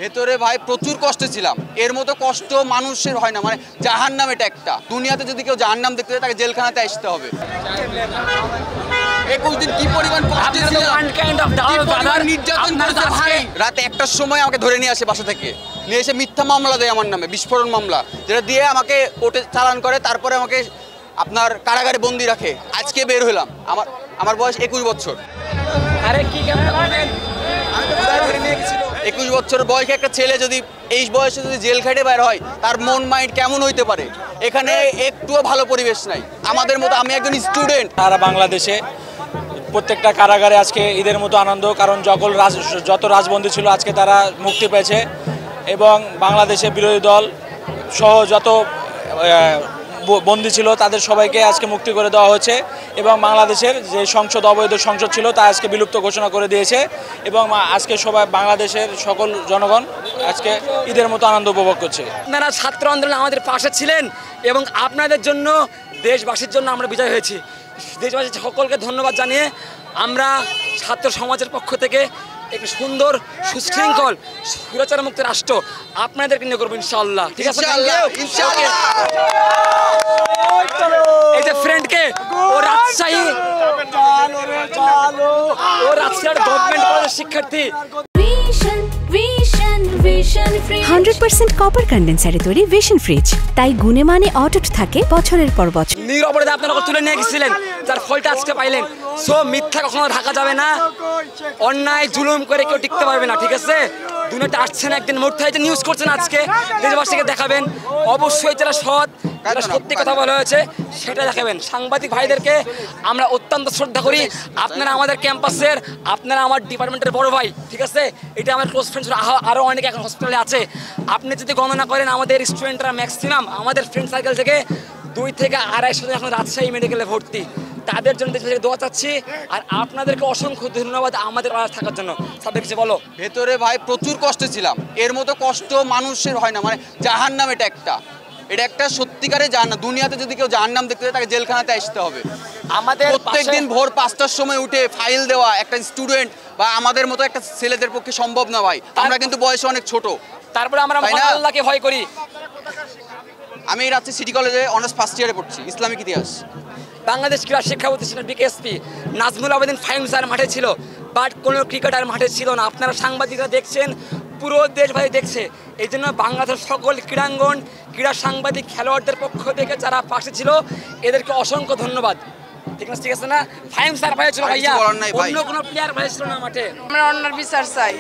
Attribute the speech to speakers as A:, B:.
A: ভেতরে ভাই প্রচুর কষ্টে ছিলাম। এর মতো কষ্ট মানুষের হয় না, মানে জাহান্নাম। এটা একটা দুনিয়াতে যদি কেউ জাহান্নাম দেখতে চায় তাকে জেলখানাতে আসতে হবে। 21 দিন কি পরিমাণ কষ্টে ছিলাম, নির্যাতন করেছে ভাই। রাতে 1টার সময় আমাকে ধরে নিয়ে আসে বাসা থেকে, নিয়ে এসে মিথ্যা মামলা দেয় আমার নামে, বিস্ফোরণ মামলা, যেটা দিয়ে আমাকে কোর্টে চালান করে, তারপরে আমাকে আপনার কারাগারে বন্দি রাখে। আজকে বের হলাম, আমার বয়স 21 বছর।
B: আরে কি কেমন
A: 21 বছর বয়সে একটা ছেলে যদি এই বয়সে যদি জেল খেটে বের হয়, তার মন মাইন্ড কেমন হইতে পারে? এখানে একটুও ভালো পরিবেশ নাই আমাদের মতো। আমি একজন স্টুডেন্ট।
C: সারা বাংলাদেশে প্রত্যেকটা কারাগারে আজকে ঈদের মতো আনন্দ, কারণ যত রাজবন্দী ছিল আজকে তারা মুক্তি পেয়েছে, এবং বাংলাদেশে বিরোধী দল সহ যত বন্দী ছিল তাদের সবাইকে আজকে মুক্তি করে দেওয়া হয়েছে, এবং বাংলাদেশের যে সংসদ, অবৈধ সংসদ ছিল তা আজকে বিলুপ্ত ঘোষণা করে দিয়েছে, এবং আজকে সবাই বাংলাদেশের সকল জনগণ আজকে ঈদের মতো আনন্দ উপভোগ করছে।
B: আপনারা ছাত্র আন্দোলনে আমাদের পাশে ছিলেন, এবং আপনাদের জন্য, দেশবাসীর জন্য আমরা বিজয় হয়েছি। দেশবাসীর সকলকে ধন্যবাদ জানিয়ে আমরা ছাত্র সমাজের পক্ষ থেকে একটি সুন্দর, সুশৃঙ্খল, সুরাচার মুক্ত রাষ্ট্র আপনাদেরকে নিয়ে করবো ইনশাআল্লাহ। ঠিক আছে, এই যে ফ্রেন্ডকে ও রাজশাহী গভর্নমেন্ট কলেজের শিক্ষার্থী।
D: 100% কপার কন্ডেন্সারে তৈরি ভিশন ফ্রিজ, তাই গুণে মানে অটুট থাকে বছরের পর বছর।
B: নিরপরাধে আপনারা তুলে নিয়ে গেছিলেন, যার ফলটা আজকে পাইলেন। সো মিথ্যা কখনো ঢাকা যাবে না, অন্যায় জুলুম করে কেউ টিকতে পারবে না। ঠিক আছে, দুনিয়াতে আসছেন একদিন মূর্তি হয়েছে, নিউজ করছেন, আজকে দেশবাসীকে দেখাবেন। অবশ্যই যারা সৎ, যারা সত্যি কথা বলা হয়েছে সেটা দেখাবেন। সাংবাদিক ভাইদেরকে আমরা অত্যন্ত শ্রদ্ধা করি। আপনারা আমাদের ক্যাম্পাসের, আপনারা আমার ডিপার্টমেন্টের বড় ভাই। ঠিক আছে, এটা আমার ক্লোজ ফ্রেন্ডস, আরও অনেকে এখন হসপিটালে আছে। আপনি যদি গণনা করেন, আমাদের স্টুডেন্টরা ম্যাক্সিমাম আমাদের ফ্রেন্ড সার্কেল থেকে 2 থেকে 250 জন এখন রাজশাহী মেডিকেলে ভর্তি। তাদের জন্য দেশে দোয়া চাচ্ছি, আর আপনাদেরকে অসংখ্য ধন্যবাদ আমাদের পাশে থাকার জন্য। সাথে কিছু বলো।
A: ভেতরে ভাই প্রচুর কষ্টে ছিলাম। এর মতো কষ্ট মানুষের হয় না, মানে জাহান্নাম। এটা একটা সত্যিকারে জাহান্নাম। দুনিয়াতে যদি কেউ জাহান্নাম দেখতে চায় তাকে জেলখানাতে আসতে হবে।
B: আমাদের
A: প্রত্যেকদিন ভোর 5টার সময় উঠে ফাইল দেওয়া একটা স্টুডেন্ট বা আমাদের মতো একটা ছেলেদের পক্ষে সম্ভব না ভাই। আমরা কিন্তু বয়সে অনেক ছোট,
B: তারপরে আমরা আল্লাহকে ভয় করি।
A: আমি রাজশাহী সিটি কলেজে অনার্স ফার্স্ট ইয়ারে পড়ছি, ইসলামিক ইতিহাস।
B: বাংলাদেশ ক্রীড়া শিক্ষা প্রতিষ্ঠানের বিকেএসপি নাজমুল আবেদিন ফাহিম স্যার মাঠে ছিল, বাট কোনো ক্রিকেটার মাঠে ছিল না। আপনারা সাংবাদিকরা দেখছেন, পুরো দেশবাসী দেখছে। এই জন্য বাংলাদেশের সকল ক্রীড়াঙ্গন, ক্রীড়া সাংবাদিক, খেলোয়াড়দের পক্ষ থেকে যারা পাশে ছিল, এদেরকে অসংখ্য ধন্যবাদ। ঠিক আছে না? ফাহিম স্যার ভাই ছিল ভাইয়া, অন্য কোনো প্লেয়ার ভাই ছিল না মাঠে।
E: আমরা অন্যার বিচার চাই।